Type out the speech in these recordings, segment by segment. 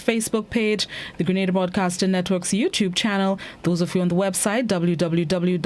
Facebook page, the Grenada Broadcasting Network's YouTube channel, those of you on the website, www.gbn.gd,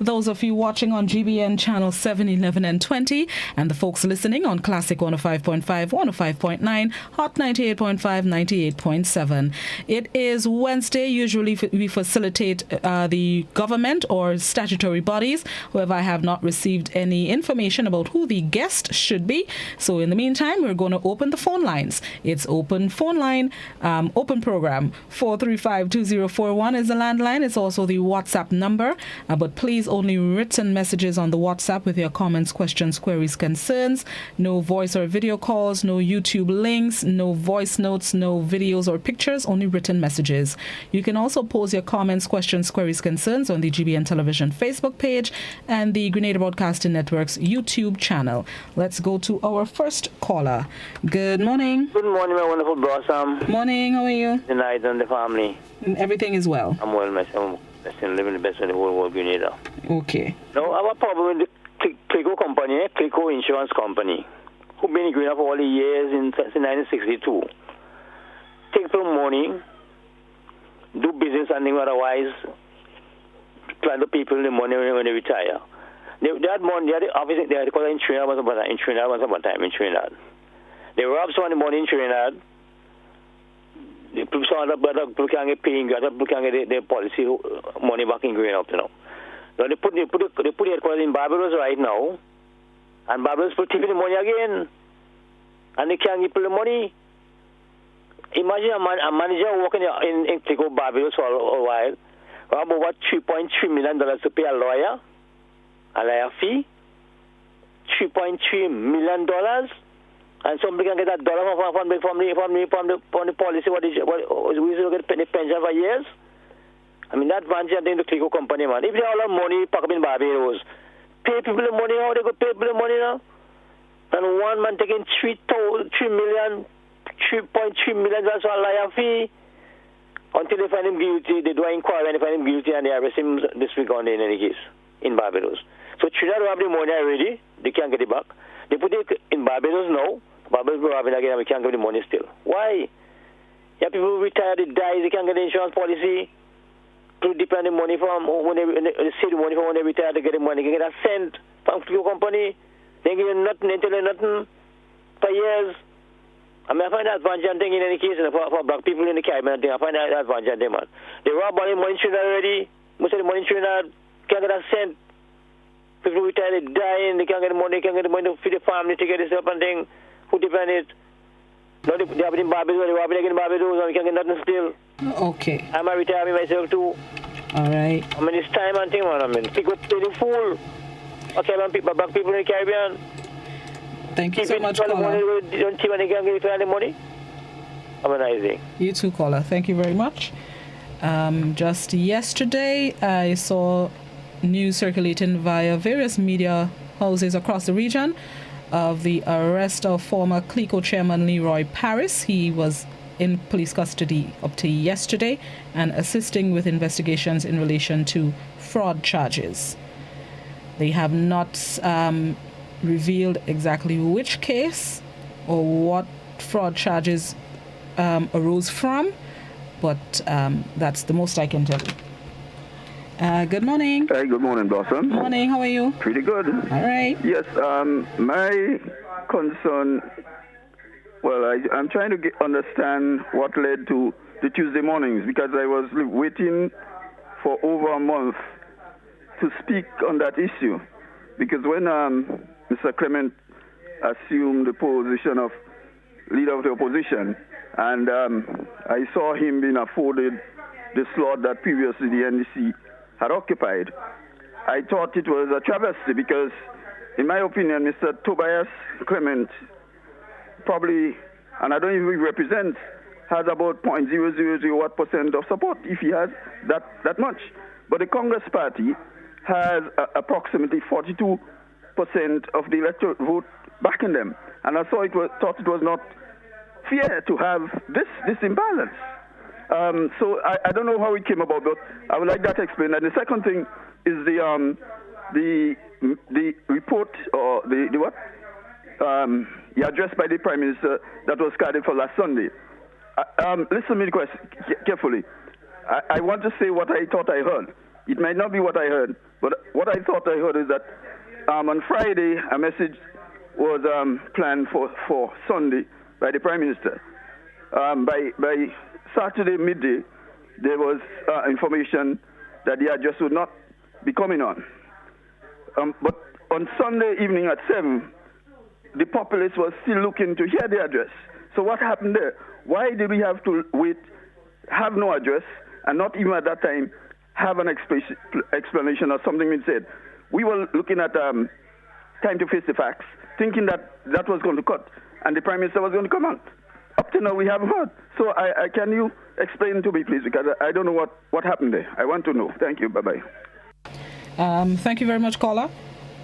those of you watching on GBN channel 7, 11, and 20, and the folks listening on Classic 105.5, 105.9, Hot 98.5, 98.7. It is Wednesday. Usually we facilitate the government or statutory bodies. However, I have not received any information about who the guest should be. So in the meantime, we're going to open the phone lines. It's open phone line, open program. 435-2041 is the landline. It's also the WhatsApp number. But please, only written messages on the WhatsApp with your comments, questions, queries, concerns. No voice or video calls, no YouTube links, no voice notes, no videos or pictures, only written messages. You can also pose your comments, questions, queries, concerns on the GBN Television Facebook page and the Grenada Broadcasting Network's YouTube channel. Let's go to our first caller. Good morning. Good morning, my wonderful blossom. Morning, how are you? The night and the family. Everything is well. I'm well myself. I'm still living the best in the whole world, Grenada. Okay. Now, I have a problem with the Clico company, Clico Insurance Company, who've been in Grenada for all the years since 1962. Take people money, do business and otherwise, try to people the money when they retire. They had money, obviously they had in Trinidad once upon a time in Trinidad. They robbed some of the money in Trinidad. Some other people can't get paying, other people can't get their policy money back in Grenada up to now. Now they put headquarters in Barbados right now, and Barbados put taking the money again, and they can't give people the money. Imagine a manager working in Clico Barbados for a while, have about $3.3 million to pay a lawyer fee, $3.3 million, and somebody can get that dollar from the policy. What is we used to get the pension for years? I mean, that man just the Clico company, man. If they all have money pack up in Barbados, pay people the money. How they go pay people the money now? And one man taking $3.3 million for a lawyer fee. Until they find him guilty, they do an inquiry and they find him guilty and they arrest him this week on in any case in Barbados. So Trinidad have the money already, they can't get it back. They put it in Barbados now, Barbados will have it again and we can't get the money still. Why? Yeah, people who retire, they die, they can't get the insurance policy. To depend the money from when they save the money from when they retire, they get the money. They can get a cent from your company, they get nothing, they tell you nothing for years. I mean, I find that advantage thing in any case for black people in the Caribbean thing. I find that advantage thing, man. They rob money in Trinidad already. Most of the money in Trinidad can't get a cent. People retire, they die, and they can't get the money. They can't get the money to feed the family, to get this up and thing. Who depend it? No, they have it in Barbados. They rob it again in Barbados, and we can't get nothing still. Okay. I might retire myself too. All right. I mean, it's time and thing, man. I mean, people play the fool. Okay, man, black people in the Caribbean. Thank you so much, caller. Don't see when they can get the money. Have a nice day. You too, caller. Thank you very much. Just yesterday, I saw news circulating via various media houses across the region of the arrest of former Clico chairman Leroy Paris. He was in police custody up to yesterday and assisting with investigations in relation to fraud charges. They have not revealed exactly which case or what fraud charges arose from, but that's the most I can tell you. Good morning. Hey, good morning, Blossom. Morning, how are you? Pretty good. All right. Yes, my concern, well, I'm trying to understand what led to the Tuesday mornings, because I was waiting for over a month to speak on that issue, because when Mr. Clement assumed the position of leader of the opposition, and I saw him being afforded the slot that previously the NDC had occupied, I thought it was a travesty because, in my opinion, Mr. Tobias Clement probably, and I don't even represent, has about 0.000% of support, if he has that much. But the Congress Party has approximately 42% of the electoral vote backing them. And I thought it was not fair to have this imbalance. So I don't know how it came about, but I would like that explained. And the second thing is the report, or the what? the address by the Prime Minister that was scheduled for last Sunday. Listen to me carefully. I want to say what I thought I heard. It might not be what I heard, but what I thought I heard is that on Friday a message was planned for Sunday by the Prime Minister. By Saturday midday, there was information that the address would not be coming on. But on Sunday evening at 7, the populace was still looking to hear the address. So what happened there? Why did we have to wait, have no address, and not even at that time have an explanation or something being said? We were looking at time to face the facts, thinking that was going to cut, and the Prime Minister was going to come out. Up to now, we haven't heard. So can you explain to me, please, because I don't know what happened there. I want to know. Thank you. Bye-bye. Thank you very much, caller.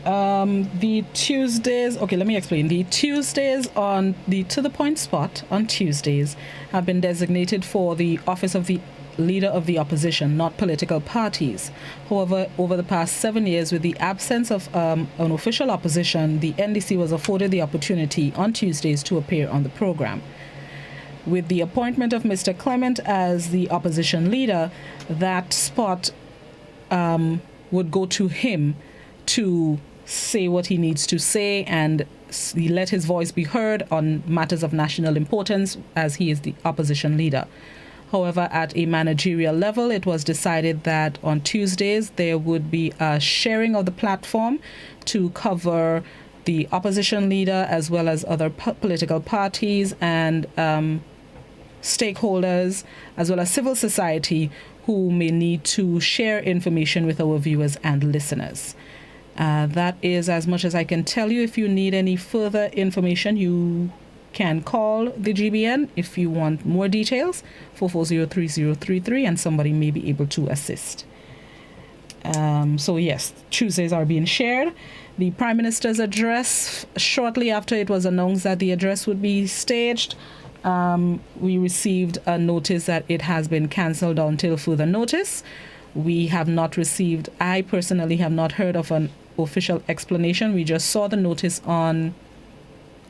The Tuesdays, okay, let me explain. The Tuesdays on the To The Point spot on Tuesdays have been designated for the office of the Leader of the Opposition, not political parties. However, over the past 7 years, with the absence of an official opposition, the NDC was afforded the opportunity on Tuesdays to appear on the program. With the appointment of Mr. Clement as the opposition leader, that spot would go to him to say what he needs to say and let his voice be heard on matters of national importance, as he is the opposition leader. However, at a managerial level, it was decided that on Tuesdays there would be a sharing of the platform to cover the opposition leader as well as other political parties and stakeholders, as well as civil society, who may need to share information with our viewers and listeners. That is as much as I can tell you. If you need any further information, you can call the GBN if you want more details, 440-3033, and somebody may be able to assist. So yes, Tuesdays are being shared. The Prime Minister's address, shortly after it was announced that the address would be staged, we received a notice that it has been cancelled until further notice. We have not received, I personally have not heard of an official explanation. We just saw the notice on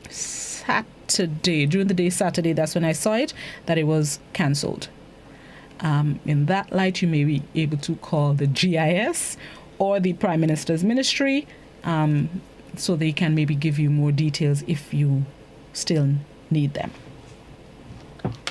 Saturday, during the day Saturday, that's when I saw it, that it was cancelled. In that light, you may be able to call the GIS or the Prime Minister's Ministry, so they can maybe give you more details if you still need them.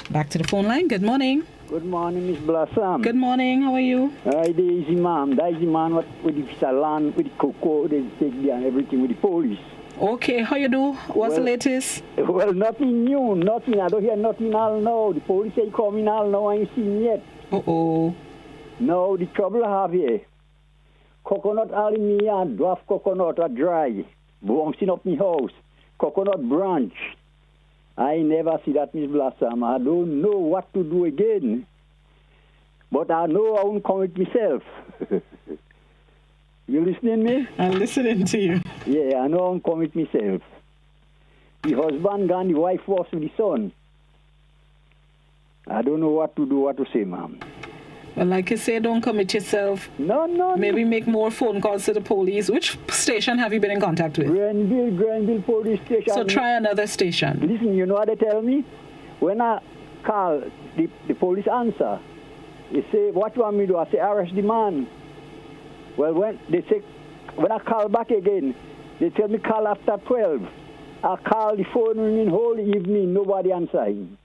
Back to the phone line. Good morning. Good morning, Miss Blossom. Good morning. How are you? Daisy, ma'am. Daisy, man, what with the land, with the cocoa, they take there and everything with the police. Okay, how you do? What's the latest? Well, nothing new, nothing. I don't hear nothing all now. The police say coming all now, I ain't seen yet. Uh-oh. No, the trouble I have here. Coconut all in me and dwarf coconut are dry. Bouncing up my house. Coconut branch. I never see that, Miss Blossom. I don't know what to do again. But I know I won't come with myself. You listening me? I'm listening to you. Yeah, I know I won't come with myself. The husband gone, the wife was with the son. I don't know what to do, what to say, ma'am. Well, like you say, don't commit yourself. No. Maybe make more phone calls to the police. Which station have you been in contact with? Granville Police Station. So try another station. Listen, you know what they tell me? When I call, the police answer. They say, what you want me to do? I say, arrest the man. Well, when I call back again, they tell me call after 12. I call the phone ringing whole evening, nobody answering.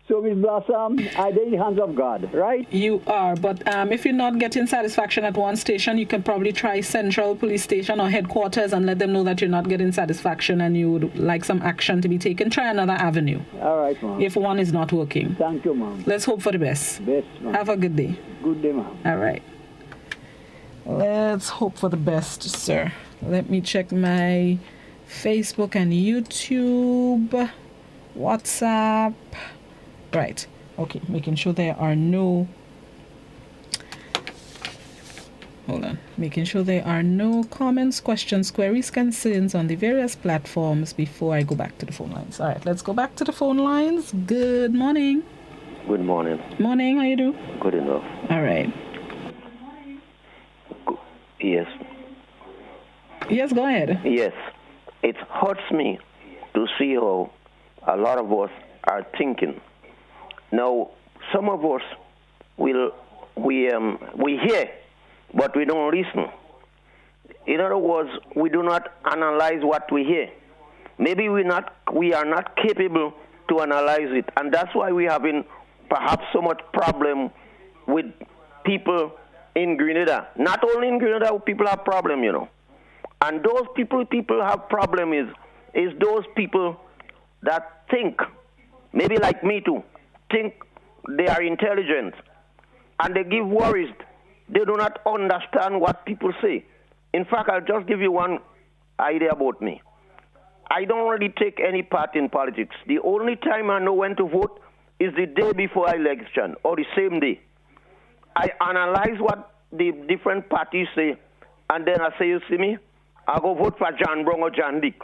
So, Miss Blossom, I'm in the hands of God, right? You are, but if you're not getting satisfaction at one station, you can probably try Central Police Station or headquarters and let them know that you're not getting satisfaction and you would like some action to be taken. Try another avenue. All right, ma'am. If one is not working. Thank you, ma'am. Let's hope for the best. Best, ma'am. Have a good day. Good day, ma'am. All right. Let's hope for the best, sir. Let me check my Facebook and YouTube, WhatsApp. Right. Okay. Making sure there are no. Hold on. Making sure there are no comments, questions, queries, concerns on the various platforms before I go back to the phone lines. All right. Let's go back to the phone lines. Good morning. Good morning. Morning. How you do? Good enough. All right. Yes. Yes. Go ahead. Yes. it hurts me to see how a lot of us are thinking. Now, some of us we hear, but we don't listen. In other words, we do not analyze what we hear. Maybe we are not capable to analyze it, and that's why we're having perhaps so much problem with people in Grenada. Not only in Grenada, people have problem, and those people have problem is those people that think, maybe like me too, think they are intelligent, and they give worries. They do not understand what people say. In fact, I'll just give you one idea about me. I don't really take any part in politics. The only time I know when to vote is the day before election or the same day. I analyze what the different parties say, and then I say, you see me, I'll go vote for John Brown or John Dick.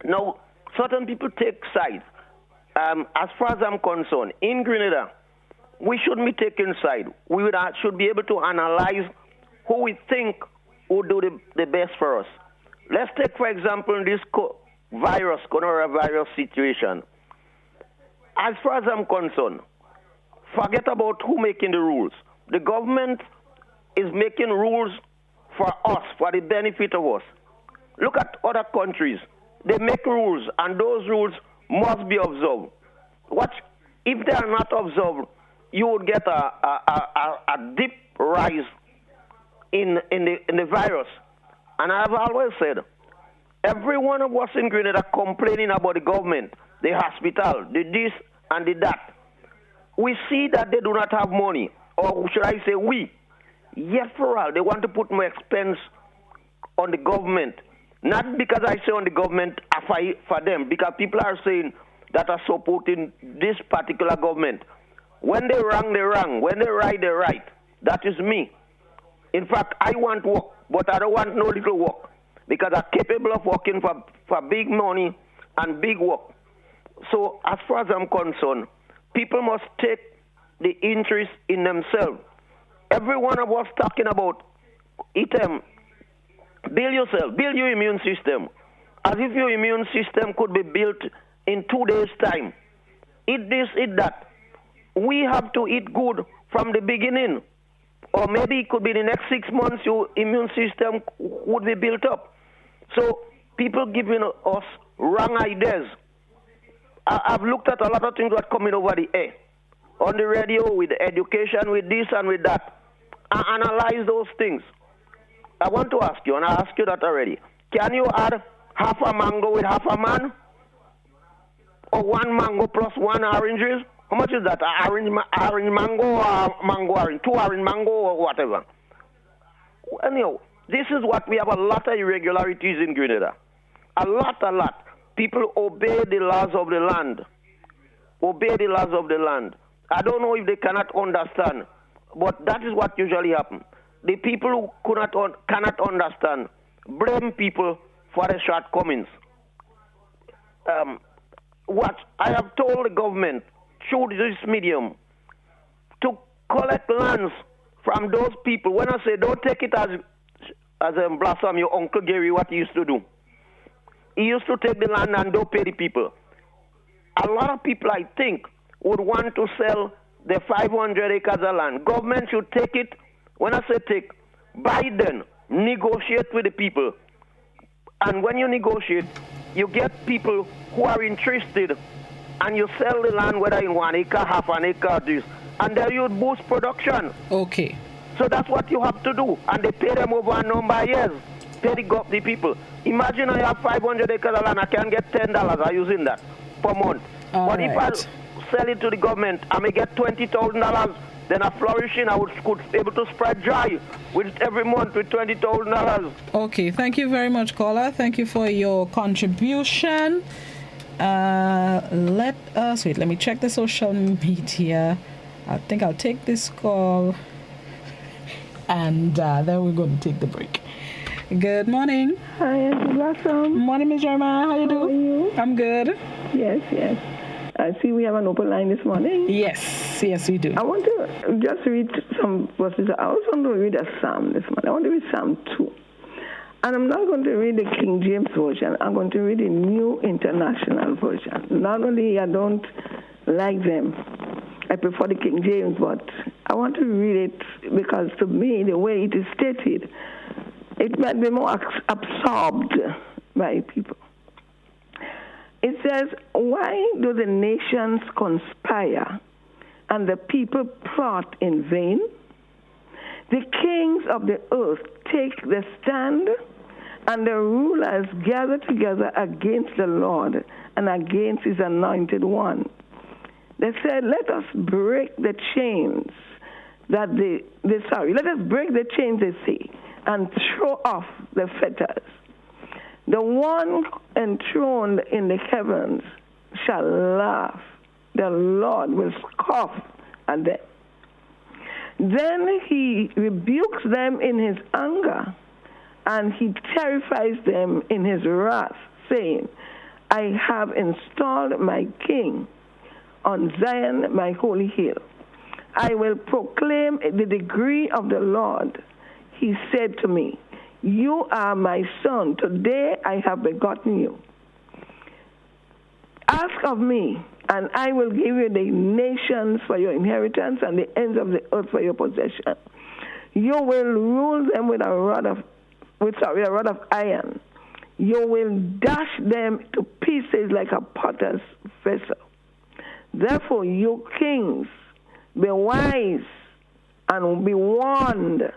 Now, certain people take sides. As far as I'm concerned, in Grenada, we shouldn't be taking sides. We should be able to analyze who we think will do the best for us. Let's take, for example, this coronavirus situation. As far as I'm concerned, forget about who making the rules. The government is making rules for us, for the benefit of us. Look at other countries. They make rules, and those rules must be observed. If they are not observed, you would get a deep rise in the virus. And I've always said, every one of us in Grenada complaining about the government, the hospital, the this and the that. We see that they do not have money, or should I say we. Yet for all, they want to put more expense on the government. Not because I say on the government for them, because people are saying that are supporting this particular government. When they wrong, they wrong. When they right, they right. That is me. In fact, I want work, but I don't want no little work, because I'm capable of working for big money and big work. So as far as I'm concerned, people must take the interest in themselves. Every one of us talking about it, build yourself, build your immune system. As if your immune system could be built in 2 days' time. Eat this, eat that. We have to eat good from the beginning. Or maybe it could be the next 6 months your immune system would be built up. So people giving us wrong ideas. I've looked at a lot of things that are coming over the air. On the radio, with education, with this and with that. I analyze those things. I want to ask you, and I asked you that already. Can you add half a mango with half a man? Or one mango plus one oranges? How much is that? Orange mango or mango orange? 2 orange mango or whatever. Anyhow, this is what we have a lot of irregularities in Grenada. A lot. People obey the laws of the land. I don't know if they cannot understand, but that is what usually happens. The people who cannot understand blame people for their shortcomings. What I have told the government through this medium to collect lands from those people. When I say don't take it as Blossom, your Uncle Gary, what he used to do. He used to take the land and don't pay the people. A lot of people, I think, would want to sell the 500 acres of land. Government should take it. When I say take, buy then, negotiate with the people. And when you negotiate, you get people who are interested, and you sell the land, whether in 1 acre, half an acre, this, and then you boost production. Okay. So that's what you have to do. And they pay them over a number of years. Pay the people. Imagine I have 500 acres of land, I can get $10 I'm using that per month. But if I sell it to the government, I may get $20,000. Then a flourishing, I could be able to spread joy with every month with $20,000. Okay, thank you very much, caller. Thank you for your contribution. Let me check the social media. I think I'll take this call, and then we're going to take the break. Good morning. Hi, Blossom. Morning, Ms. Jeremiah. How you doing? How are you? I'm good. Yes. I see we have an open line this morning. Yes, we do. I want to just read some verses. I also want to read a psalm this morning. I want to read Psalm 2. And I'm not going to read the King James Version. I'm going to read the New International Version. Not only I don't like them, I prefer the King James, but I want to read it because to me, the way it is stated, it might be more absorbed by people. It says, why do the nations conspire and the people plot in vain? The kings of the earth take the stand, and the rulers gather together against the Lord and against his anointed one. They said, let us break the chains let us break the chains, they say, and throw off the fetters. The one enthroned in the heavens shall laugh. The Lord will scoff at them. Then he rebukes them in his anger, and he terrifies them in his wrath, saying, I have installed my king on Zion, my holy hill. I will proclaim the decree of the Lord. He said to me, you are my son. Today I have begotten you. Ask of me, and I will give you the nations for your inheritance and the ends of the earth for your possession. You will rule them with a rod of iron. You will dash them to pieces like a potter's vessel. Therefore, you kings, be wise and be warned,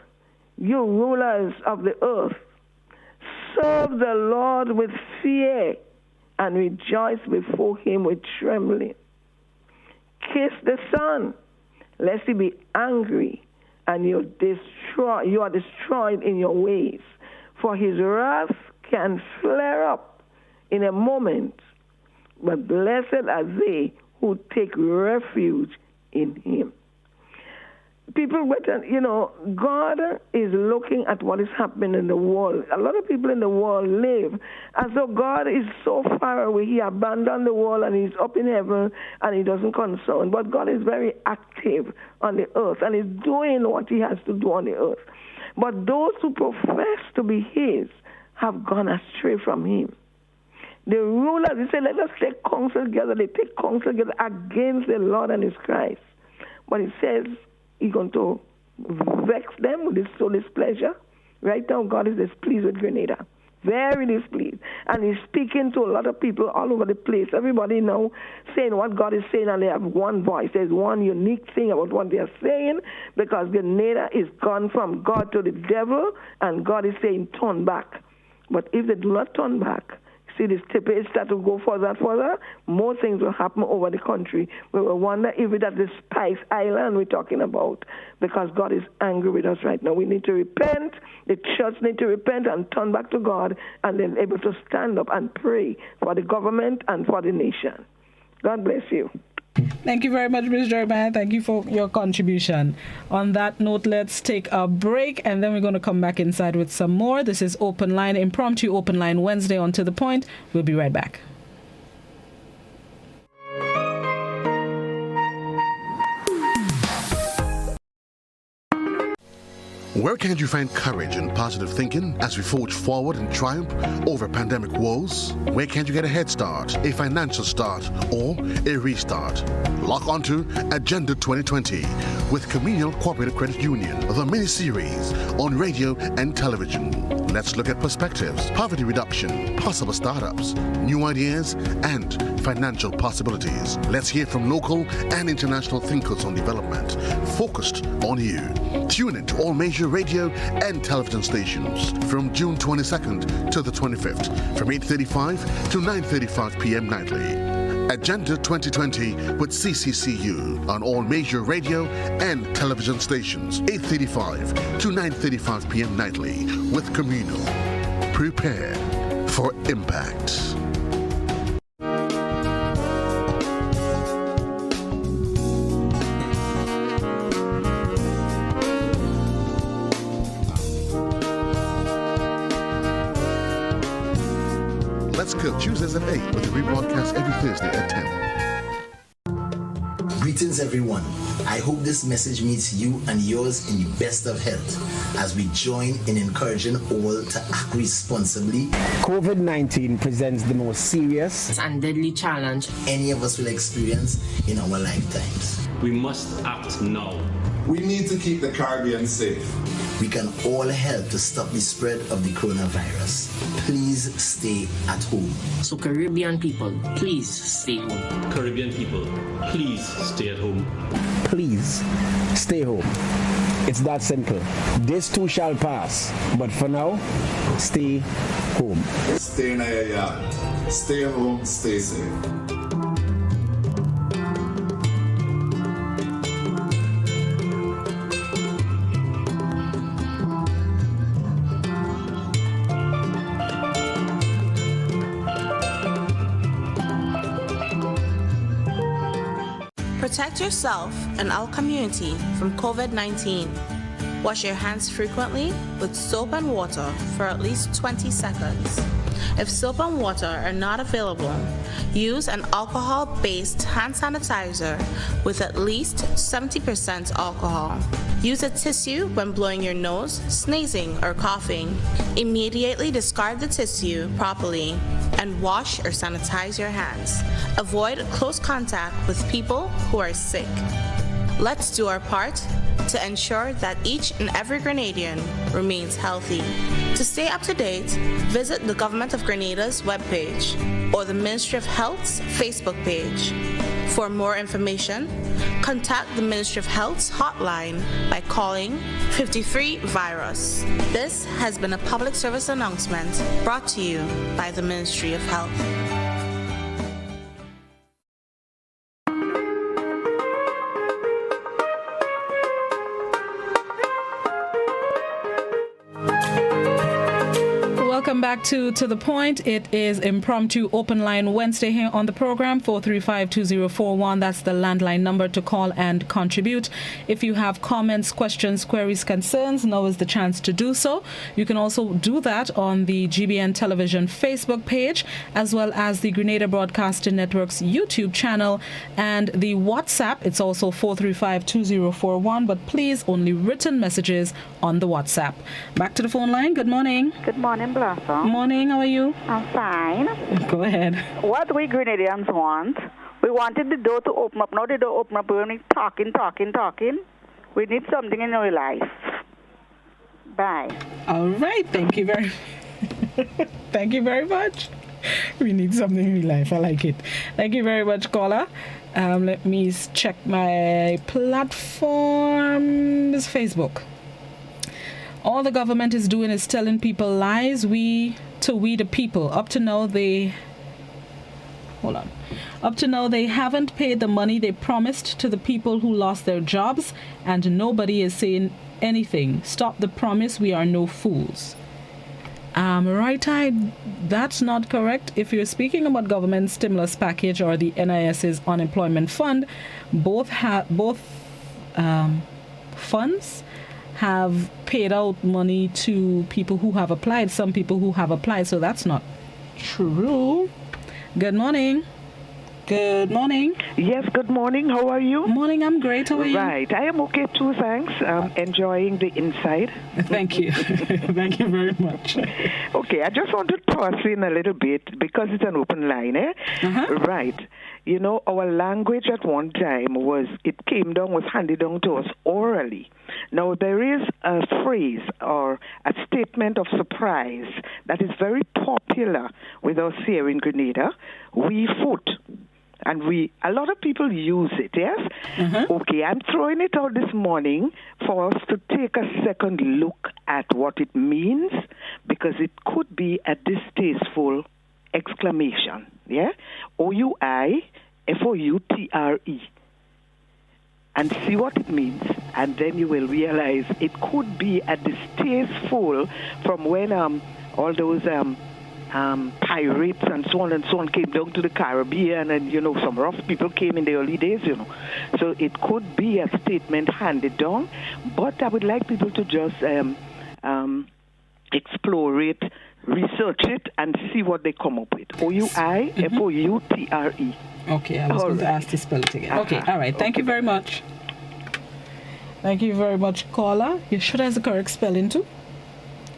you rulers of the earth. Serve the Lord with fear and rejoice before him with trembling. Kiss the Son, lest he be angry and you are destroyed in your ways. For his wrath can flare up in a moment, but blessed are they who take refuge in him. People, God is looking at what is happening in the world. A lot of people in the world live as though God is so far away. He abandoned the world and he's up in heaven and he doesn't concern. But God is very active on the earth and is doing what he has to do on the earth. But those who profess to be his have gone astray from him. The rulers, they say, let us take counsel together. They take counsel together against the Lord and his Christ. But it says, he's going to vex them with his soul displeasure. Right now, God is displeased with Grenada. Very displeased. And he's speaking to a lot of people all over the place. Everybody now saying what God is saying, and they have one voice. There's one unique thing about what they are saying, because Grenada is gone from God to the devil, and God is saying, turn back. But if they do not turn back, see, this tippage start to go further and further, more things will happen over the country. We will wonder if it's at the Spice Island we're talking about, because God is angry with us right now. We need to repent. The church need to repent and turn back to God, and then able to stand up and pray for the government and for the nation. God bless you. Thank you very much, Ms. Jeremiah. Thank you for your contribution. On that note, let's take a break, and then we're going to come back inside with some more. This is Open Line, Impromptu Open Line Wednesday on To The Point. We'll be right back. Where can you find courage and positive thinking as we forge forward in triumph over pandemic woes? Where can you get a head start, a financial start, or a restart? Log on to Agenda 2020 with Communal Cooperative Credit Union, the mini-series on radio and television. Let's look at perspectives, poverty reduction, possible startups, new ideas, and financial possibilities. Let's hear from local and international thinkers on development, focused on you. Tune in to all major radio and television stations from June 22nd to the 25th, from 8:35 to 9:35 p.m. nightly. Agenda 2020 with CCCU on all major radio and television stations, 8:35 to 9:35 p.m. nightly with Communal. Prepare for impact. Let's Go Tuesdays at 8 with a rebroadcast every Thursday at 10. Greetings everyone. I hope this message meets you and yours in the best of health as we join in encouraging all to act responsibly. COVID-19 presents the most serious and deadly challenge any of us will experience in our lifetimes. We must act now. We need to keep the Caribbean safe. We can all help to stop the spread of the coronavirus. Please stay at home. So Caribbean people, please stay home. Caribbean people, please stay at home. Please stay home. It's that simple. This too shall pass. But for now, stay home. Stay in your yard. Stay home, stay safe. Protect yourself and our community from COVID-19. Wash your hands frequently with soap and water for at least 20 seconds. If soap and water are not available, use an alcohol-based hand sanitizer with at least 70% alcohol. Use a tissue when blowing your nose, sneezing, or coughing. Immediately discard the tissue properly and wash or sanitize your hands. Avoid close contact with people who are sick. Let's do our part to ensure that each and every Grenadian remains healthy. To stay up to date, visit the Government of Grenada's webpage or the Ministry of Health's Facebook page. For more information, contact the Ministry of Health's hotline by calling 53-VIRUS. This has been a public service announcement brought to you by the Ministry of Health. Welcome back to The Point. It is Impromptu Open Line Wednesday here on the program, 435-2041. That's the landline number to call and contribute. If you have comments, questions, queries, concerns, now is the chance to do so. You can also do that on the GBN Television Facebook page, as well as the Grenada Broadcasting Network's YouTube channel and the WhatsApp. It's also 435-2041, but please only written messages on the WhatsApp. Back to the phone line. Good morning. Good morning, Blossom. Morning, how are you? I'm fine. Go ahead. What we Grenadians want, we wanted the door to open up. Now the door open up, we're only talking. We need something in our life. Bye. All right, thank you very thank you very much. We need something in life. I like it. Thank you very much, caller. Let me check my platform. It's Facebook. All the government is doing is telling people lies. We the people. Up to now they haven't paid the money they promised to the people who lost their jobs, and nobody is saying anything. Stop the promise. We are no fools. Right, that's not correct. If you're speaking about government stimulus package or the NIS's unemployment fund, both funds have paid out money to people who have applied, some people who have applied, so that's not true. Good morning. Good morning. Yes, good morning. How are you? Morning, I'm great. How are you? Right. I am okay too, thanks. Enjoying the inside. Thank you. Thank you very much. Okay, I just want to toss in a little bit because it's an open line, eh? Uh-huh. Right. You know, our language at one time was handed down to us orally. Now, there is a phrase or a statement of surprise that is very popular with us here in Grenada. We foot. And a lot of people use it, yes? Mm-hmm. Okay, I'm throwing it out this morning for us to take a second look at what it means, because it could be a distasteful exclamation, yeah? OUIFOUTRE. And see what it means, and then you will realize it could be a distasteful from when all those pirates and so on came down to the Caribbean, and some rough people came in the early days, So it could be a statement handed down, but I would like people to just explore it, research it and see what they come up with. OUIFOUTRE. Okay, I was going to ask to spell it again. Okay, all right. Thank you very much. Thank you very much, caller. You sure that's the correct spelling too?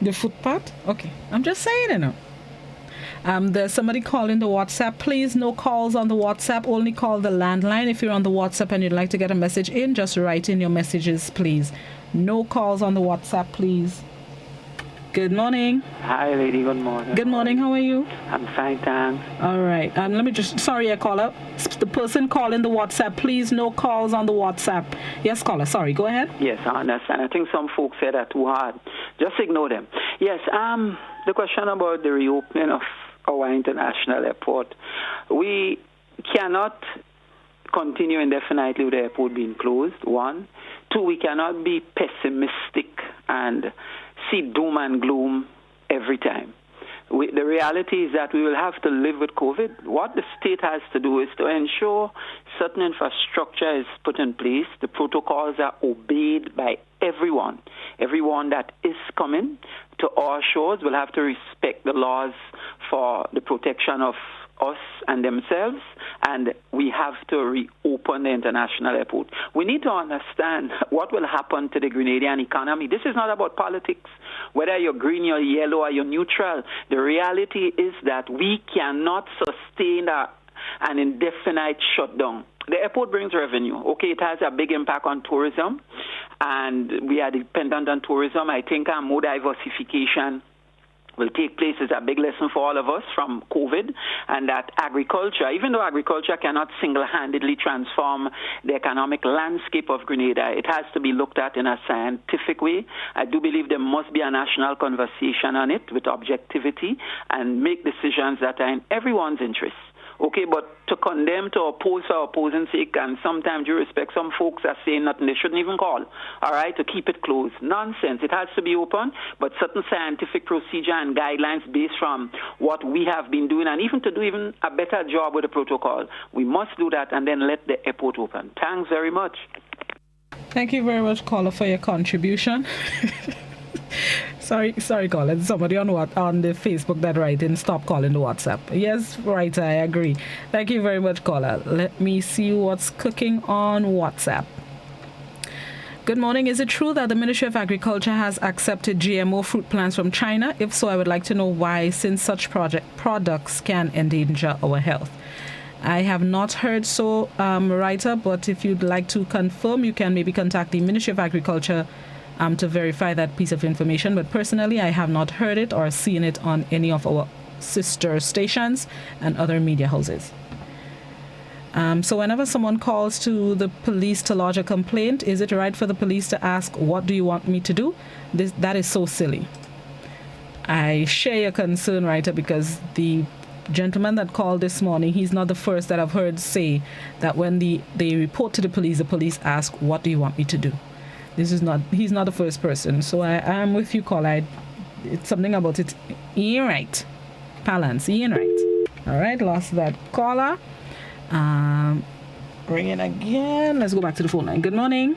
The footpath? Okay, I'm just saying, you know. There's somebody calling the WhatsApp. Please, no calls on the WhatsApp. Only call the landline. If you're on the WhatsApp and you'd like to get a message in, just write in your messages, please. No calls on the WhatsApp, please. Good morning. Hi, lady. Good morning. Good morning. How are you? I'm fine, thanks. All right. Let me just... Sorry, I call up. The person calling the WhatsApp, please, no calls on the WhatsApp. Yes, caller. Sorry. Go ahead. Yes, I understand. I think some folks say that too hard. Just ignore them. Yes, the question about the reopening of our international airport. We cannot continue indefinitely with the airport being closed, one. Two, we cannot be pessimistic and see doom and gloom every time. The reality is that we will have to live with COVID. What the state has to do is to ensure certain infrastructure is put in place, the protocols are obeyed by everyone. Everyone that is coming to our shores will have to respect the laws for the protection of us and themselves, and we have to reopen the international airport. We need to understand what will happen to the Grenadian economy. This is not about politics, whether you're green, you're yellow, or you're neutral. The reality is that we cannot sustain an indefinite shutdown. The airport brings revenue. Okay, it has a big impact on tourism, and we are dependent on tourism. I think more diversification will take place is a big lesson for all of us from COVID, and that agriculture, even though agriculture cannot single-handedly transform the economic landscape of Grenada, it has to be looked at in a scientific way. I do believe there must be a national conversation on it with objectivity and make decisions that are in everyone's interest. Okay, but to condemn, to oppose for opposing sake, and sometimes, due respect, some folks are saying nothing, they shouldn't even call, all right, to keep it closed. Nonsense. It has to be open, but certain scientific procedure and guidelines based from what we have been doing, and even to do even a better job with the protocol. We must do that and then let the airport open. Thanks very much. Thank you very much, caller, for your contribution. Sorry, caller. Somebody on the Facebook that writing, stop calling the WhatsApp. Yes, right, I agree. Thank you very much, caller. Let me see what's cooking on WhatsApp. Good morning. Is it true that the Ministry of Agriculture has accepted GMO fruit plants from China? If so, I would like to know why, since such products can endanger our health. I have not heard so, writer, but if you'd like to confirm, you can maybe contact the Ministry of Agriculture to verify that piece of information. But personally, I have not heard it or seen it on any of our sister stations and other media houses. So whenever someone calls to the police to lodge a complaint, is it right for the police to ask, what do you want me to do? That is so silly. I share your concern, writer, because the gentleman that called this morning, he's not the first that I've heard say that when they report to the police ask, what do you want me to do? He's not the first person. So I am with you, caller. It's something about it. Ian right. Balance. Ian right. All right, lost that caller. Ring it again. Let's go back to the phone line. Good morning.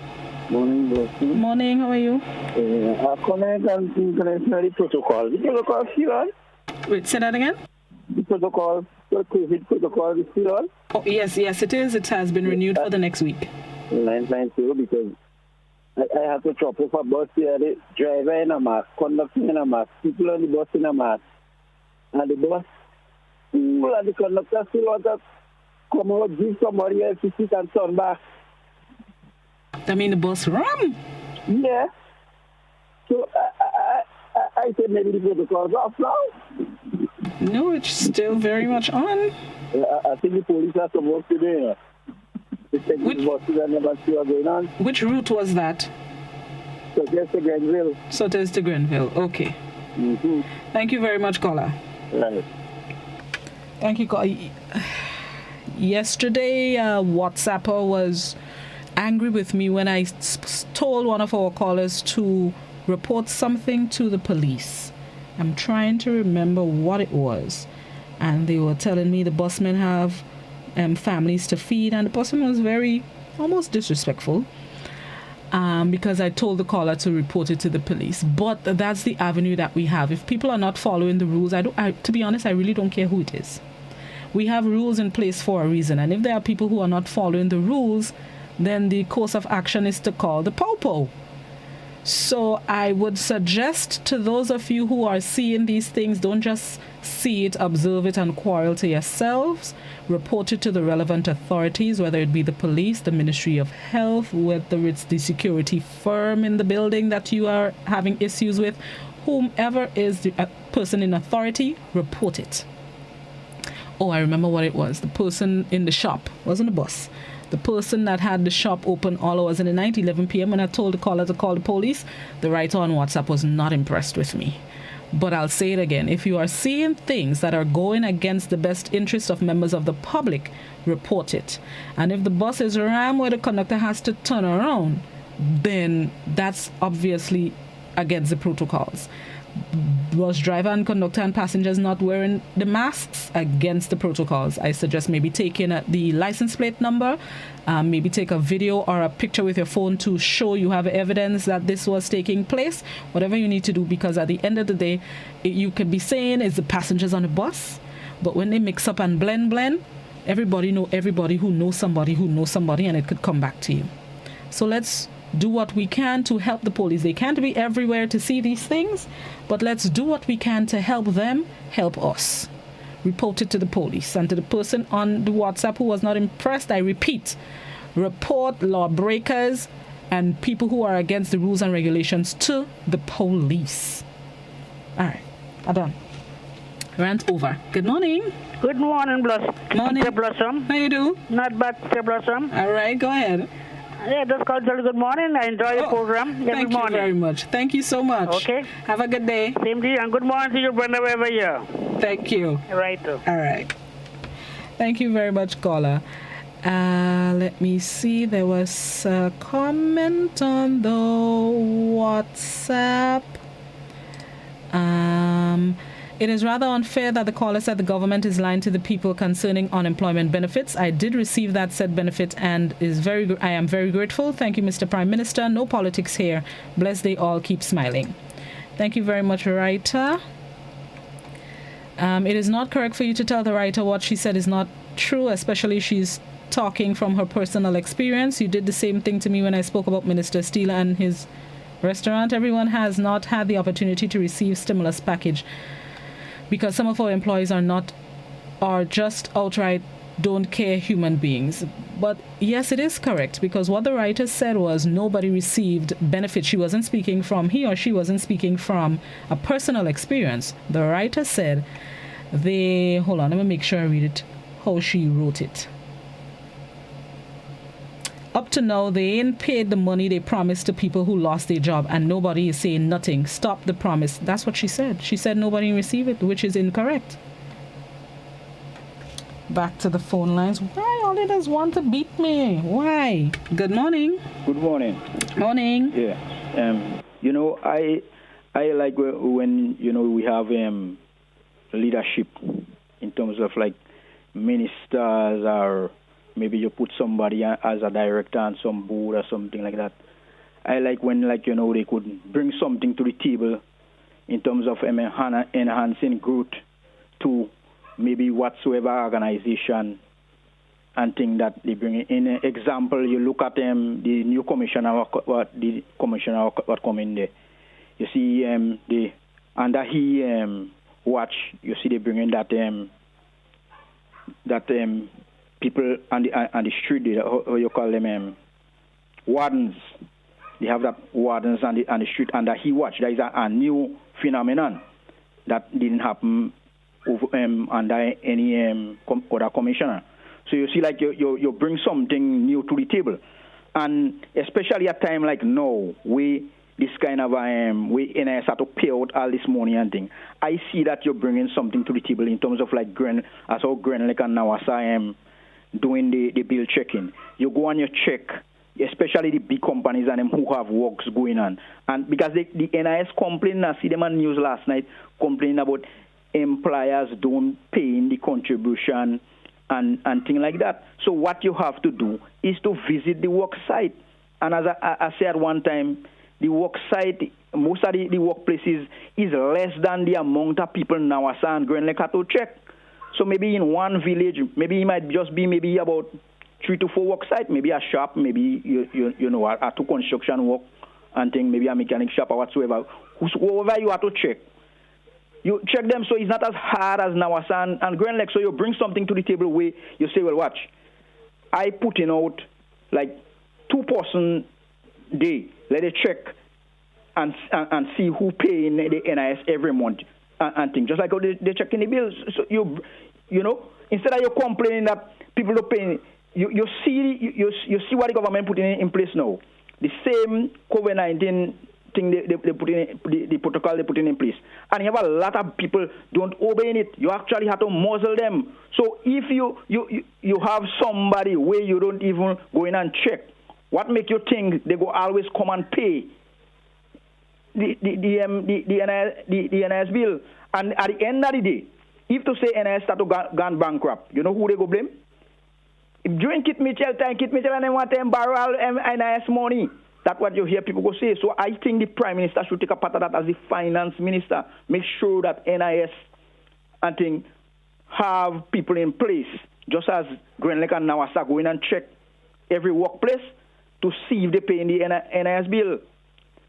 Morning, boss. Morning, how are you? I connect and international protocol. The protocol still on? Wait, say that again? The protocol, the COVID protocol is still on? Oh, yes, it is. It has been renewed for the next week. 990, because I have to drop off a bus here, the driver in a mask, conductor in a mask, people on the bus in a mask. And the bus, and the conductor still want to come out, give somebody else to sit and turn back. I mean the bus ram? Yeah. So I said maybe the protocol's off now. No, it's still very much on. I think the police have some work to do. Which route was that? Sotes to Grenville. Sotes to Grenville, okay. Mm-hmm. Thank you very much, caller. Right. Thank you, caller. Yesterday, WhatsApper was angry with me when I told one of our callers to report something to the police. I'm trying to remember what it was. And they were telling me the busmen have families to feed, and the person was very almost disrespectful. because I told the caller to report it to the police. But that's the avenue that we have. If people are not following the rules, to be honest, I really don't care who it is. We have rules in place for a reason. And if there are people who are not following the rules, then the course of action is to call the popo. So I would suggest to those of you who are seeing these things, don't just see it, observe it, and quarrel to yourselves. Report it to the relevant authorities, whether it be the police, the Ministry of Health, whether it's the security firm in the building that you are having issues with. Whomever is the person in authority, report it. Oh, I remember what it was. The person in the shop, wasn't a boss. The person that had the shop open all hours in the night, 11 p.m., when I told the caller to call the police, the writer on WhatsApp was not impressed with me. But I'll say it again. If you are seeing things that are going against the best interest of members of the public, report it. And if the bus is rammed where the conductor has to turn around, then that's obviously against the protocols. Bus driver and conductor and passengers not wearing the masks, against the protocols. I suggest maybe taking the license plate number, maybe take a video or a picture with your phone to show you have evidence that this was taking place. Whatever you need to do, because at the end of the day, you could be saying it's the passengers on the bus, but when they mix up and blend, everybody know everybody who knows somebody, and it could come back to you. So let's do what we can to help the police. They can't be everywhere to see these things, but let's do what we can to help them help us. Report it to the police. And to the person on the WhatsApp who was not impressed, I repeat, report lawbreakers and people who are against the rules and regulations to the police. All right, I'm done. Rant over. Good morning. Good morning, Blossom. Morning. Blossom. How you do? Not bad, Blossom. All right, go ahead. Yeah, just called you good morning. I enjoy your program every morning. Thank you very much. Thank you so much. Okay. Have a good day. Same to you, and good morning to your brother wherever you are. Thank you. Right. All right. Thank you very much, caller. Let me see. There was a comment on the WhatsApp. It is rather unfair that the caller said the government is lying to the people concerning unemployment benefits. I did receive that said benefit and I am very grateful. Thank you, Mr. Prime Minister. No politics here. Bless they all. Keep smiling. Thank you very much, writer. It is not correct for you to tell the writer what she said is not true, especially she's talking from her personal experience. You did the same thing to me when I spoke about Minister Steele and his restaurant. Everyone has not had the opportunity to receive stimulus package, because some of our employees are just outright don't care human beings. But yes, it is correct, because what the writer said was nobody received benefits. He or she wasn't speaking from a personal experience. The writer said hold on, let me make sure I read it how she wrote it. Up to now, they ain't paid the money they promised to people who lost their job, and nobody is saying nothing. Stop the promise. That's what she said. She said nobody received it, which is incorrect. Back to the phone lines. Why all it does want to beat me? Why? Good morning. Good morning. Morning. Yeah. I like when we have leadership in terms of like ministers, or maybe you put somebody as a director on some board or something like that. I like when they could bring something to the table in terms of enhancing growth to maybe whatsoever organization and thing that they bring in. An example, you look at the new commissioner, what coming there. You see the under he watch. You see they bring in that people on the street, how you call them, wardens. They have that wardens on the street under he watch. That is a new phenomenon that didn't happen under any other commissioner. So you see, like you bring something new to the table, and especially at a time like now, this kind of we start to pay out all this money and thing. I see that you're bringing something to the table in terms of like as how like now as I am doing the bill checking. You go and you check, especially the big companies and them who have works going on, and because the NIS complain, I see them on news last night complaining about employers don't pay in the contribution and things like that. So what you have to do is to visit the work site And as I said one time, the work site, most of the workplaces is less than the amount of people now and Grand Lake have to check. So maybe in one village, maybe it might just be maybe about 3 to 4 work sites, maybe a shop, maybe you know a 2 construction work and thing, maybe a mechanic shop or whatsoever. Whoever you have to check. You check them so it's not as hard as Nawasan and Grand Lake. So you bring something to the table where you say, well, watch, I put in out like 2-person day. Let it check and see who paying the NIS every month and things. Just like how they check in the bills. So you know, instead of you complaining that people don't pay, you see what the government put in place now. The same COVID-19 thing they put in, the protocol they put in place. And you have a lot of people don't obey it. You actually have to muzzle them. So if you have somebody where you don't even go in and check, what make you think they go always come and pay the NIS bill? And at the end of the day, if to say NIS start to gone bankrupt, you know who they go blame? If during Kit Mitchell and they want to borrow NIS money, that's what you hear people go say. So I think the Prime Minister should take a part of that as the Finance Minister. Make sure that NIS and thing have people in place, just as Grand Lake and Nawasa go in and check every workplace to see if they pay in the NIS bill.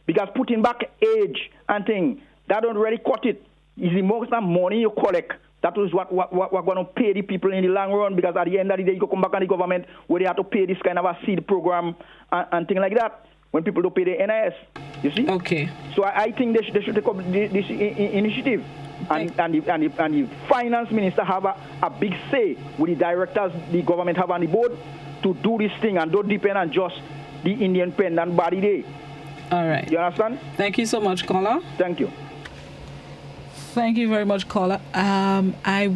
Because putting back age and thing, that don't really cut it. It's the most of money you collect. That is what we're going to pay the people in the long run, because at the end of the day, you come back on the government where they have to pay this kind of a seed program and things like that when people don't pay the NIS. You see? Okay. So I think they should take up this initiative. And the Finance Minister have a big say with the directors the government have on the board to do this thing and don't depend on just the independent body day. All right. You understand? Thank you so much, caller. Thank you. Thank you very much, caller. I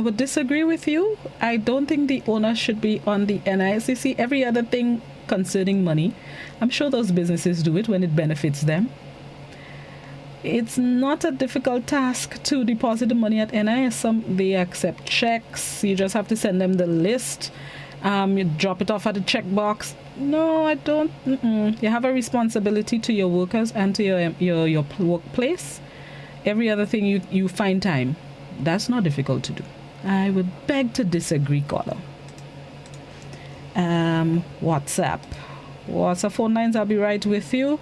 would disagree with you. I don't think the owner should be on the NIS. You see, every other thing concerning money, I'm sure those businesses do it when it benefits them. It's not a difficult task to deposit the money at NIS. They accept checks. You just have to send them the list. You drop it off at the check box. No, I don't. You have a responsibility to your workers and to your workplace. Every other thing you find time. That's not difficult to do. I would beg to disagree, caller. WhatsApp phone lines, I'll be right with you.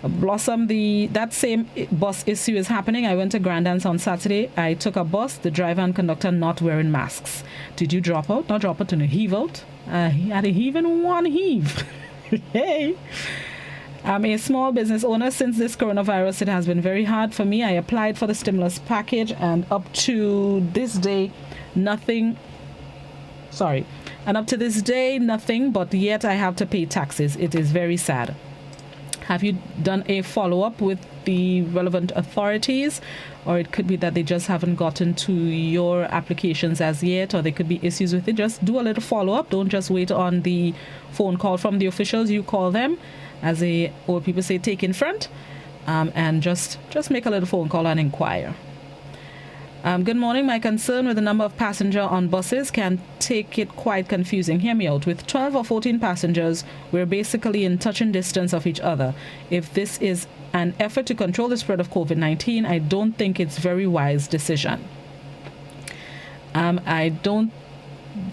Blossom, that same bus issue is happening. I went to Grand Dance on Saturday. I took a bus, the driver and conductor not wearing masks. Did you drop out? Not drop out, and heave out. He had a heave in one heave. Hey. I'm a small business owner. Since this coronavirus, it has been very hard for me. I applied for the stimulus package, and up to this day, nothing. And up to this day, nothing, but yet I have to pay taxes. It is very sad. Have you done a follow-up with the relevant authorities? Or it could be that they just haven't gotten to your applications as yet, or there could be issues with it. Just do a little follow-up. Don't just wait on the phone call from the officials. You call them, as old people say, take in front, and just make a little phone call and inquire. Good morning. My concern with the number of passengers on buses can take it quite confusing. Hear me out. With 12 or 14 passengers, we're basically in touching distance of each other. If this is an effort to control the spread of COVID-19, I don't think it's a very wise decision. I don't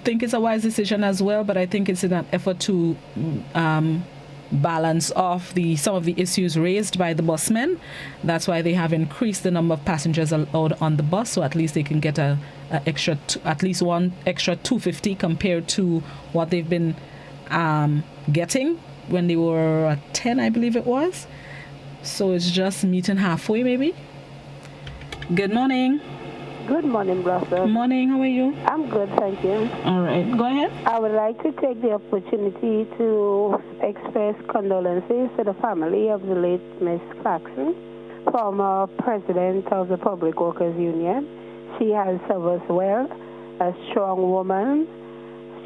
think it's a wise decision as well, but I think it's in an effort to balance off some of the issues raised by the busmen. That's why they have increased the number of passengers allowed on the bus, so at least they can get at least one extra 250 compared to what they've been getting when they were at 10, I believe it was. So it's just meeting halfway, maybe. Good morning. Good morning, Blossom. Morning, how are you? I'm good, thank you. All right, go ahead. I would like to take the opportunity to express condolences to the family of the late Miss Clarkson, former president of the Public Workers Union. She has served us well, a strong woman.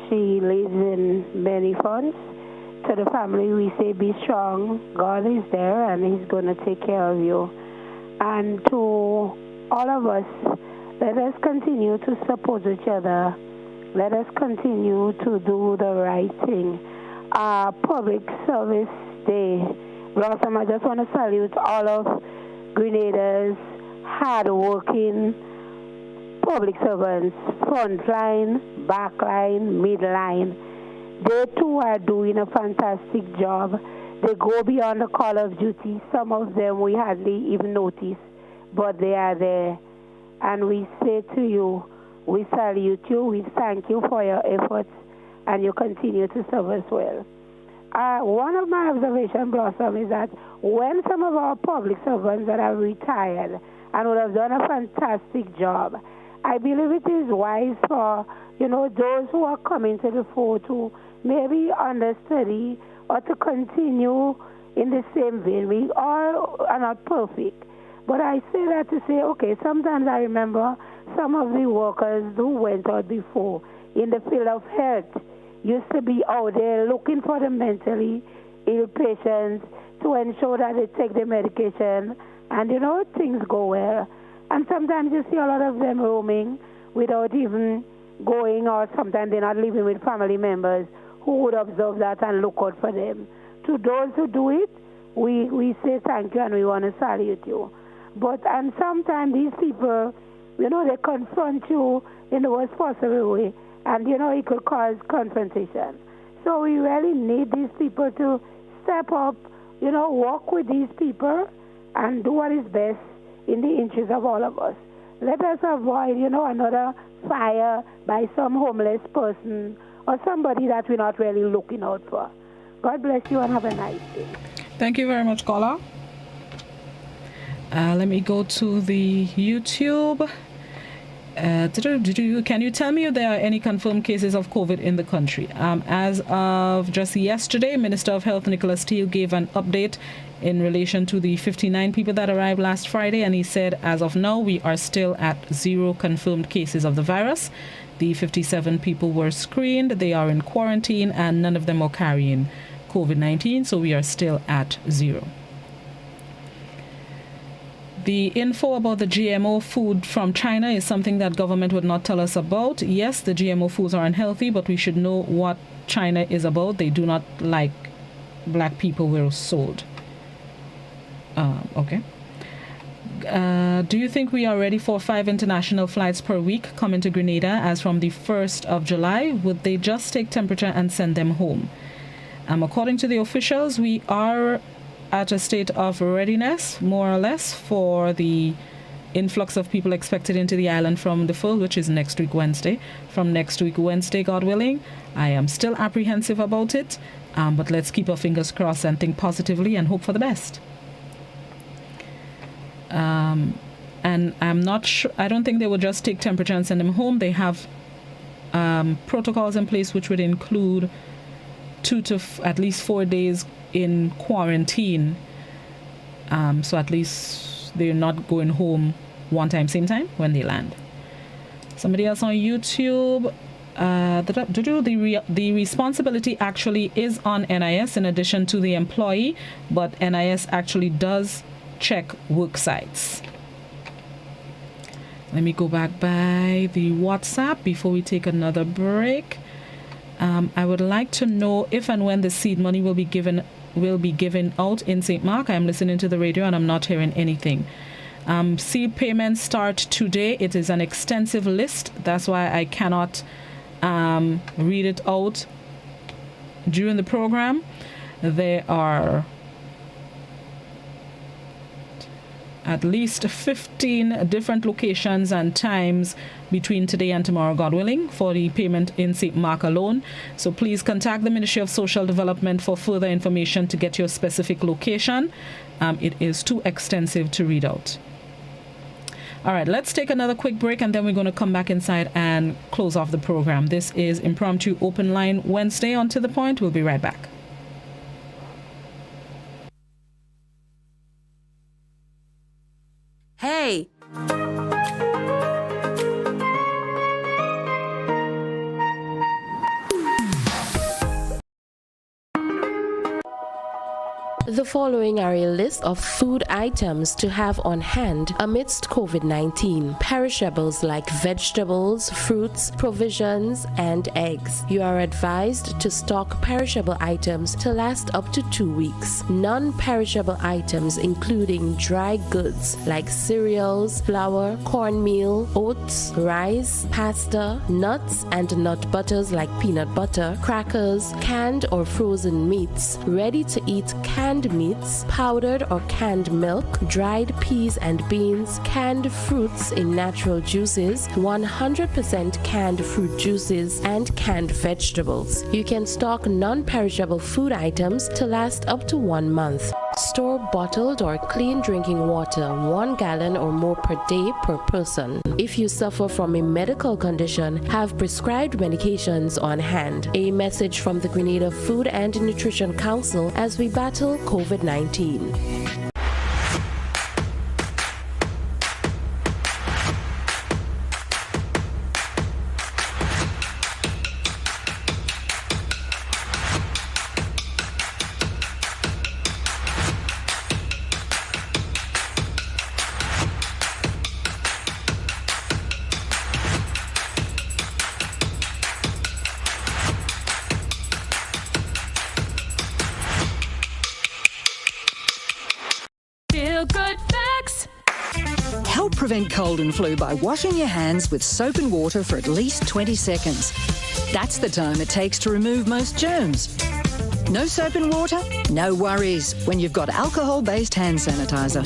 She lives in many funds. To the family, we say be strong. God is there, and He's going to take care of you. And to all of us, let us continue to support each other. Let us continue to do the right thing. Public Service Day. Blossom, I just want to salute all of Grenada's hard-working public servants, frontline, backline, midline. They too are doing a fantastic job. They go beyond the call of duty. Some of them we hardly even notice, but they are there. And we say to you, we salute you, we thank you for your efforts, and you continue to serve us well. One of my observations, Blossom, is that when some of our public servants that are retired and would have done a fantastic job, I believe it is wise for, those who are coming to the fore to maybe understudy or to continue in the same vein. We all are not perfect. But I say that to say, okay, sometimes I remember some of the workers who went out before in the field of health used to be out there looking for the mentally ill patients to ensure that they take the medication and, things go well. And sometimes you see a lot of them roaming without even going, or sometimes they're not living with family members who would observe that and look out for them. To those who do it, we say thank you and we want to salute you. And sometimes these people, they confront you in the worst possible way. And, it could cause confrontation. So we really need these people to step up, work with these people and do what is best in the interest of all of us. Let us avoid, another fire by some homeless person or somebody that we're not really looking out for. God bless you and have a nice day. Thank you very much, caller. Let me go to the YouTube. Can you tell me if there are any confirmed cases of COVID in the country? As of just yesterday, Minister of Health Nicholas Steele gave an update in relation to the 59 people that arrived last Friday, and he said, as of now, we are still at 0 confirmed cases of the virus. The 57 people were screened, they are in quarantine, and none of them are carrying COVID-19, so we are still at 0. The info about the GMO food from China is something that government would not tell us about. Yes, the GMO foods are unhealthy, but we should know what China is about. They do not like black people were sold. Okay. Do you think we are ready for 5 international flights per week coming to Grenada as from the 1st of July? Would they just take temperature and send them home? According to the officials, we are at a state of readiness, more or less, for the influx of people expected into the island from the 4th, which is next week Wednesday. From next week Wednesday, God willing. I am still apprehensive about it, but let's keep our fingers crossed and think positively and hope for the best. And I'm not sure, I don't think they would just take temperature and send them home. They have protocols in place which would include 2 to at least 4 days in quarantine, so at least they're not going home one time, same time when they land. Somebody else on YouTube, the responsibility actually is on NIS in addition to the employee, but NIS actually does check work sites. Let me go back by the WhatsApp before we take another break. I would like to know if and when the seed money will be given out in St. Mark. I'm listening to the radio and I'm not hearing anything. Seed payments start today. It is an extensive list. That's why I cannot read it out during the program. There are at least 15 different locations and times between today and tomorrow, God willing, for the payment in St. Mark alone. So please contact the Ministry of Social Development for further information to get your specific location. It is too extensive to read out. All right, let's take another quick break and then we're going to come back inside and close off the program. This is Impromptu Open Line Wednesday on To The Point. We'll be right back. Hey! The following are a list of food items to have on hand amidst COVID-19. Perishables like vegetables, fruits, provisions, and eggs. You are advised to stock perishable items to last up to 2 weeks. Non-perishable items including dry goods like cereals, flour, cornmeal, oats, rice, pasta, nuts, and nut butters like peanut butter, crackers, canned or frozen meats, ready-to-eat canned meats, powdered or canned milk, dried peas and beans, canned fruits in natural juices, 100% canned fruit juices, and canned vegetables. You can stock non-perishable food items to last up to 1 month. Store bottled or clean drinking water, 1 gallon or more per day per person. If you suffer from a medical condition, have prescribed medications on hand. A message from the Grenada Food and Nutrition Council as we battle COVID-19. Prevent cold and flu by washing your hands with soap and water for at least 20 seconds. That's the time it takes to remove most germs. No soap and water? No worries when you've got alcohol-based hand sanitizer.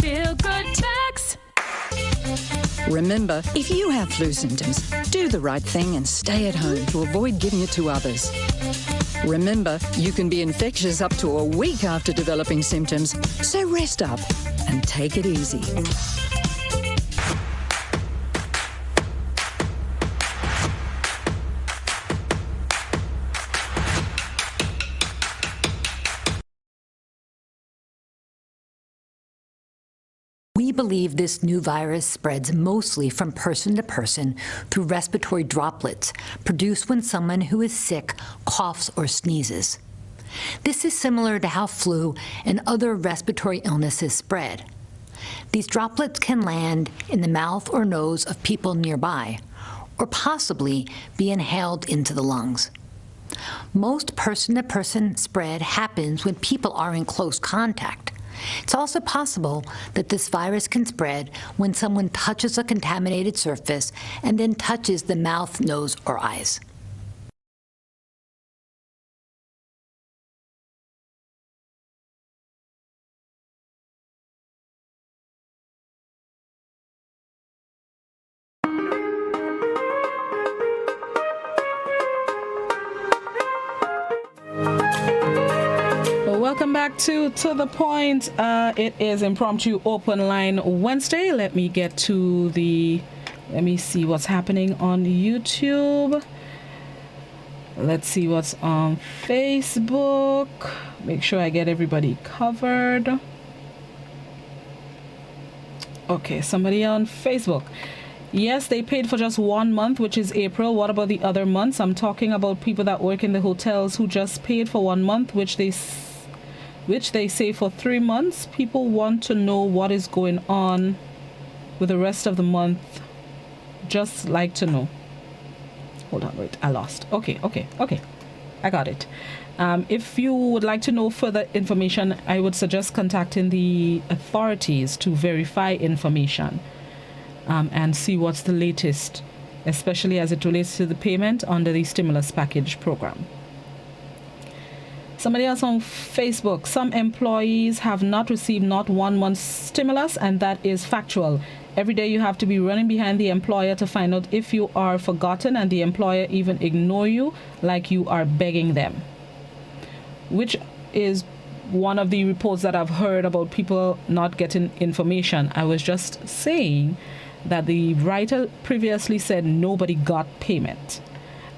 Feel good facts. Remember, if you have flu symptoms, do the right thing and stay at home to avoid giving it to others. Remember, you can be infectious up to a week after developing symptoms, so rest up and take it easy. We believe this new virus spreads mostly from person to person through respiratory droplets produced when someone who is sick coughs or sneezes. This is similar to how flu and other respiratory illnesses spread. These droplets can land in the mouth or nose of people nearby, or possibly be inhaled into the lungs. Most person-to-person spread happens when people are in close contact. It's also possible that this virus can spread when someone touches a contaminated surface and then touches the mouth, nose, or eyes. Welcome back to the point. It is Impromptu Open Line Wednesday. Let me see what's happening on YouTube. Let's see what's on Facebook. Make sure I get everybody covered. Okay, somebody on Facebook. Yes, they paid for just 1 month, which is April. What about the other months? I'm talking about people that work in the hotels who just paid for 1 month, which they say for 3 months. People want to know what is going on with the rest of the month. Just like to know. Hold on, wait, I lost. Okay. I got it. If you would like to know further information, I would suggest contacting the authorities to verify information and see what's the latest, especially as it relates to the payment under the stimulus package program. Somebody else on Facebook. Some employees have not received not 1 month's stimulus, and that is factual. Every day you have to be running behind the employer to find out if you are forgotten, and the employer even ignore you like you are begging them. Which is one of the reports that I've heard about people not getting information. I was just saying that the writer previously said nobody got payment.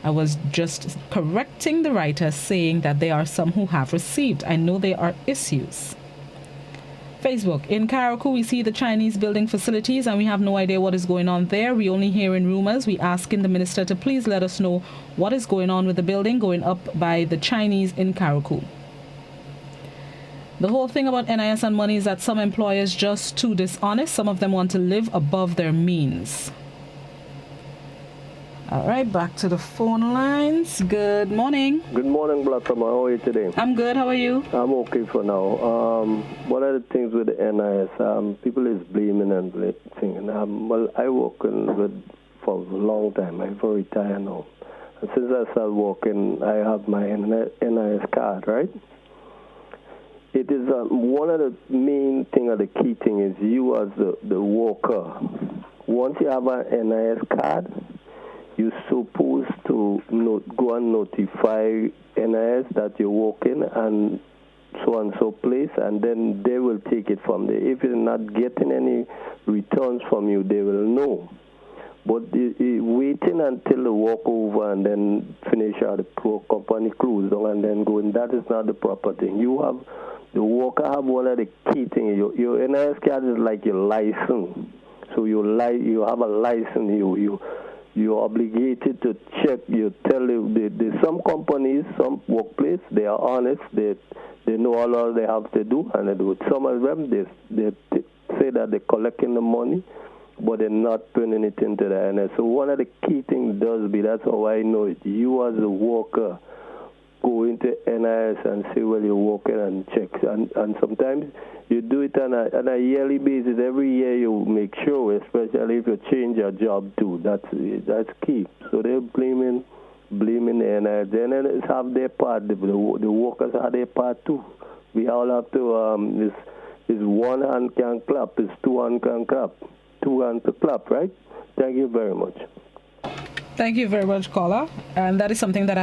I was just correcting the writer, saying that there are some who have received. I know there are issues. Facebook. In Karakou, we see the Chinese building facilities and we have no idea what is going on there. We only hear in rumors. We asking the minister to please let us know what is going on with the building going up by the Chinese in Karakou. The whole thing about NIS and money is that some employers just too dishonest. Some of them want to live above their means. All right, back to the phone lines. Good morning. Good morning, Blossom. How are you today? I'm good. How are you? I'm okay for now. One of the things with the NIS, people is blaming and blaming. Well, I work for a long time. I'm retired now. And since I started working, I have my NIS card, right? It is one of the main thing or the key thing is you as the worker. Once you have an NIS card, you're supposed to go and notify NIS that you're working and so place, and then they will take it from there. If you're not getting any returns from you, they will know. But waiting until the work over and then finish out the company close down and then going, that is not the proper thing. The worker have one of the key things. Your NIS card is like your license. So you have a license. You're obligated to check. You tell some companies, some workplace, they are honest. They know all they have to do, and they do it. Some of them, they say that they're collecting the money, but they're not putting it into the NS. So one of the key things does be, that's how I know it. You as a worker go into NIS and say, well, you're working and check. And sometimes you do it on a yearly basis. Every year you make sure, especially if you change your job too. That's key. So they're blaming the NIS. The NIS have their part. The workers have their part too. We all have to, is one hand can clap, is two hand can clap. Two hands to clap, right? Thank you very much. Thank you very much, caller. And that is something that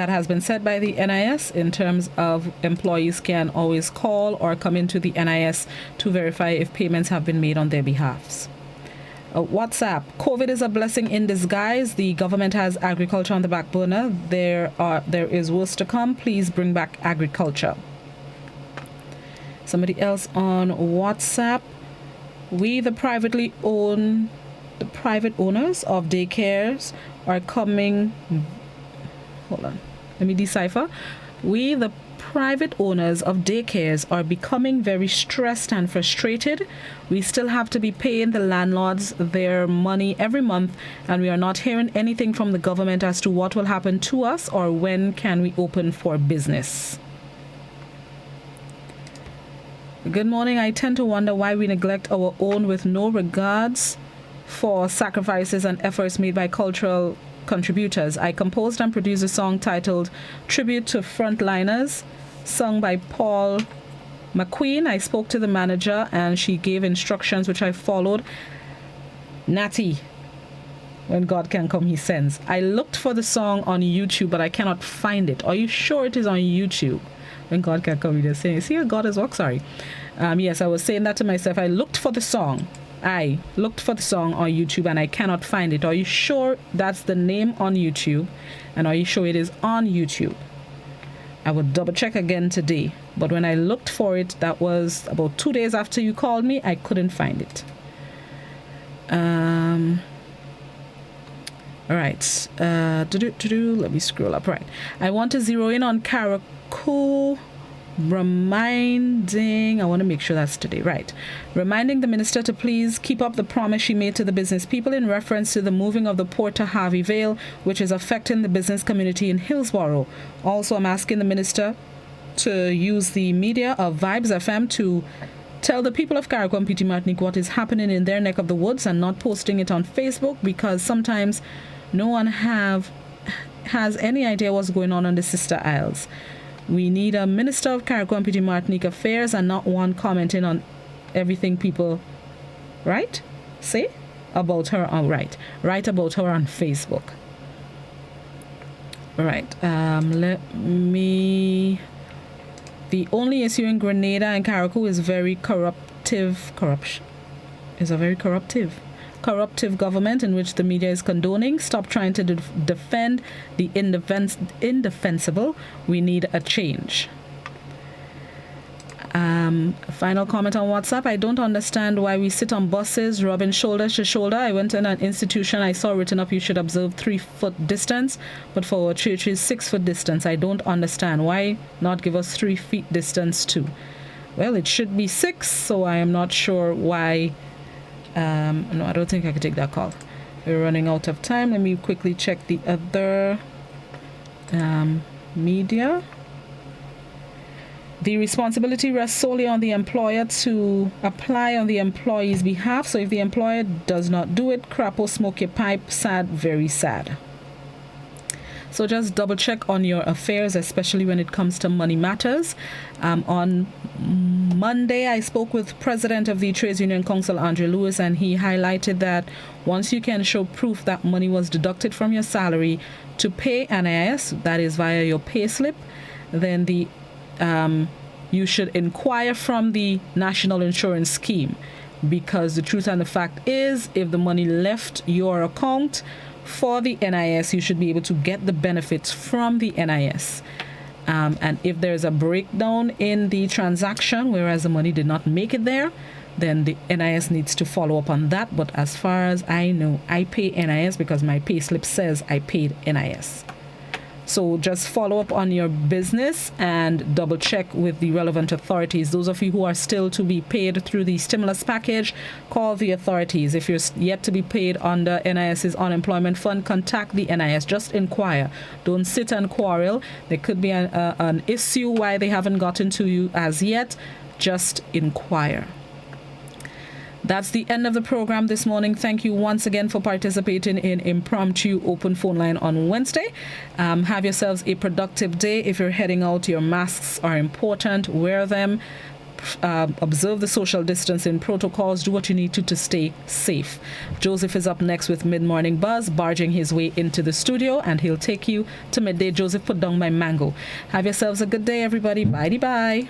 has been said by the NIS in terms of employees can always call or come into the NIS to verify if payments have been made on their behalves. WhatsApp. COVID is a blessing in disguise. The government has agriculture on the back burner. There is worse to come. Please bring back agriculture. Somebody else on WhatsApp. We, the private owners of daycares are coming. Hold on. Let me decipher. We, the private owners of daycares, are becoming very stressed and frustrated. We still have to be paying the landlords their money every month, and we are not hearing anything from the government as to what will happen to us or when can we open for business. Good morning. I tend to wonder why we neglect our own with no regards for sacrifices and efforts made by cultural contributors. I composed and produced a song titled Tribute to Frontliners, sung by Paul McQueen. I spoke to the manager and she gave instructions which I followed. Natty, when God can come, he sends. I looked for the song on YouTube, but I cannot find it. Are you sure it is on YouTube? When God can come, he just saying, see, God is work, sorry. Yes, I was saying that to myself. I looked for the song on YouTube and I cannot find it. Are you sure that's the name on YouTube? And are you sure it is on YouTube? I would double check again today. But when I looked for it, that was about 2 days after you called me, I couldn't find it. All right. Let me scroll up. Right. I want to zero in on Karakou. I want to make sure that's today, right? Reminding the minister to please keep up the promise she made to the business people in reference to the moving of the port to Harvey Vale, which is affecting the business community in Hillsborough. Also, I'm asking the minister to use the media of Vibes FM to tell the people of Karakou and PT Martinique what is happening in their neck of the woods and not posting it on Facebook, because sometimes no one has any idea what's going on the Sister Isles. We need a minister of Karakou and PT Martinique affairs and not one commenting on everything people, right? Say about her on right about her on Facebook. Right. The only issue in Grenada and Karakou is corruptive government in which the media is condoning. Stop trying to defend the indefensible. We need a change. Final comment on WhatsApp. I don't understand why we sit on buses rubbing shoulder to shoulder. I went in an institution, I saw written up you should observe 3-foot distance, but for our churches 6-foot distance. I don't understand. Why not give us 3 feet distance too? Well, it should be 6, so I am not sure why. No, I don't think I could take that call. We're running out of time. Let me quickly check the other media. The responsibility rests solely on the employer to apply on the employee's behalf. So if the employer does not do it, crap or smoke your pipe. Sad, very sad. So just double check on your affairs, especially when it comes to money matters. On Monday, I spoke with President of the Trades Union Council, Andre Lewis, and he highlighted that once you can show proof that money was deducted from your salary to pay NIS, that is via your pay slip, then you should inquire from the National Insurance Scheme, because the truth and the fact is, if the money left your account for the NIS, you should be able to get the benefits from the NIS. And if there's a breakdown in the transaction, whereas the money did not make it there, then the NIS needs to follow up on that. But as far as I know, I pay NIS because my pay slip says I paid NIS. So just follow up on your business and double check with the relevant authorities. Those of you who are still to be paid through the stimulus package, call the authorities. If you're yet to be paid under NIS's unemployment fund, contact the NIS. Just inquire. Don't sit and quarrel. There could be an issue why they haven't gotten to you as yet. Just inquire. That's the end of the program this morning. Thank you once again for participating in Impromptu Open Phone Line on Wednesday. Have yourselves a productive day. If you're heading out, your masks are important. Wear them. Observe the social distancing protocols. Do what you need to stay safe. Joseph is up next with Mid-Morning Buzz, barging his way into the studio, and he'll take you to midday. Joseph, put down my mango. Have yourselves a good day, everybody. Bye-bye.